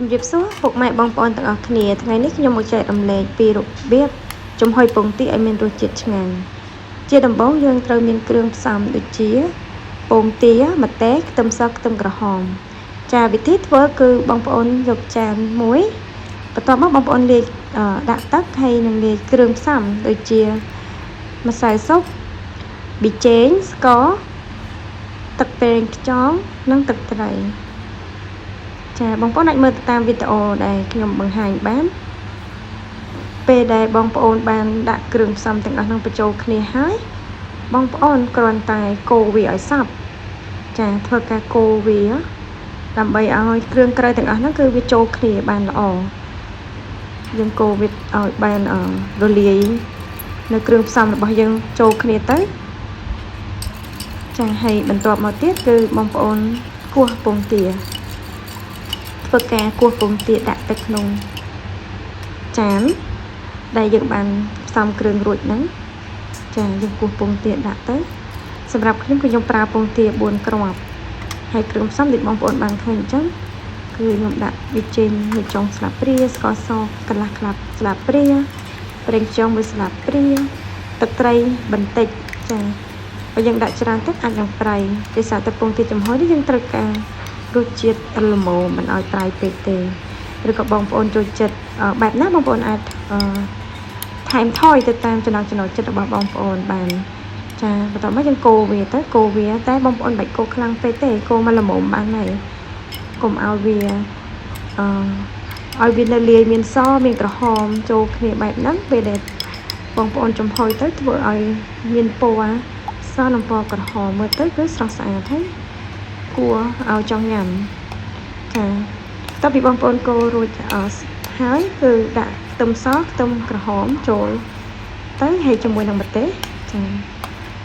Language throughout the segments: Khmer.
ជំរាបសួរពុកម៉ែបងប្អូនទាំងអស់គ្នាថ្ងៃនេះខ្ញុំមកចែករំលែកពីរបៀបចំហុយពងទាឲ្យមានរសជាតិឆ្ងាញ់ជាដំបូងយើងត្រូវមានគ្រឿងផ្សំដូចជាពងទាម្ទេសខ្ទឹមសខ្ទឹមក្រហមចាវិធីធ្វើគឺបងប្អូនយកចានមួយបន្ទាប់មកបងប្អូនលាយដាក់ទឹកហើយនឹងលាយគ្រឿងផ្សំដូចជាម្សៅស៊ុបប៊ីចេងស្ករទឹកប្រេងខ្យងនិងទឹកត្រីចាបងប្អូនអាចមើលតាមវីដេអូដែលខ្ញុំបង្ហាញបានពេលដែលបងប្អូនបានដាក់គ្រឿងផ្សំទាំងអស់នោះបញ្ចូលគ្នាហើយបងប្អូនគ្រាន់តែកូរវាឲ្យសព្វចាធ្វើការកូរវាដើម្បីឲ្យគ្រឿងក្រៅទាំងអស់នោះគឺវាចូលគ្នាបានល្អយើងកូរវាឲ្យបានរលាយនៅគ្រឿងផ្សំរបស់យើងចូលគ្នាទៅចាហើយបន្ទាប់មកទៀតគឺបងប្អូនគោះពងទាធ្វើការគោះពងទាដាក់ទៅក្នុងចានដែលយើងបានផ្សំគ្រឿងរួចហ្នឹងចាយើងគោះពងទាដាក់ទៅសម្រាប់ខ្ញុំប្រើពងទា4គ្រាប់ហើយគ្រឿងផ្សំដូចបងប្អូនបានឃើញអញ្ចឹងគឺខ្ញុំដាក់ប៊ីចេងមួយចុងស្លាបព្រាស្ករសកន្លះស្លាបព្រាប្រេងខ្យងមួយស្លាបព្រាទឹកត្រីបន្តិចចាបើយើងដាក់ច្រើនទឹកអាចនឹងប្រៃដោយសារតែពងទាចំហុយនេះយើងត្រូវការរសជាតិល្មមមិនឲ្យប្រៃពេកទេឬក៏បងប្អូនចូលចិត្តបែបណាបងប្អូនអាចថែមថយទៅតាមចំណង់ចំណូលចិត្តរបស់បងប្អូនបានចាបន្ទាប់មកយើងកូរវាតែបងប្អូនមិនបាច់កូរខ្លាំងពេកទេកូរមកល្មមបានហើយកុំឲ្យវានៅលាយមានសមានក្រហមចូលគ្នាបែបហ្នឹងពេលដែលបងប្អូនចំហុយទៅធ្វើឲ្យមានពណ៌សនិងពណ៌ក្រហមមើលទៅគឺស្រស់ស្អាតហើយគួរឲ្យចង់ញ៉ាំចាតើពីបងប្អូនកូររួចហើយគឺដាក់ខ្ទឹមសខ្ទឹមក្រហមចូលទៅហើយជាមួយនឹងម្ទេសចា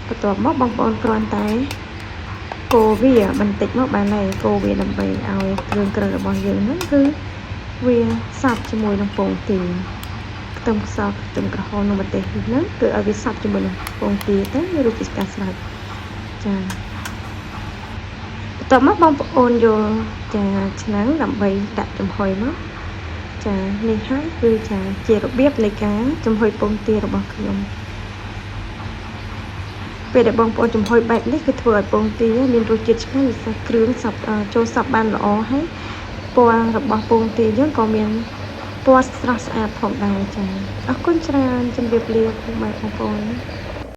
បន្ទាប់មកបងប្អូនគ្រាន់តែកូរវាបន្តិចមកបានហើយកូរវាដើម្បីឲ្យគ្រឿងក្រៅរបស់យើងហ្នឹងគឺវាសាប់ជាមួយនឹងពងទាខ្ទឹមសខ្ទឹមក្រហមនិងម្ទេសហ្នឹងគឺឲ្យវាសាប់ជាមួយនឹងពងទាទៅរសជាតិស្អាតស្រាច់ចាបន្ទាប់មកបងប្អូនយកចាឆ្នាំងដើម្បីដាក់ចំហុយមកចានេះហើយគឺចាជារបៀបនៃការចំហុយពងទារបស់ខ្ញុំពេលដែលបងប្អូនចំហុយបែបនេះគឺធ្វើឲ្យពងទាមានរសជាតិឆ្ងាញ់ពិសេសគ្រឿងសព្វចូលសព្វបានល្អហើយពណ៌របស់ពងទាយើងក៏មានពណ៌ស្រស់ស្អាតផងដែរចាអរគុណច្រើនជម្រាបលាពុកម៉ែបងប្អូន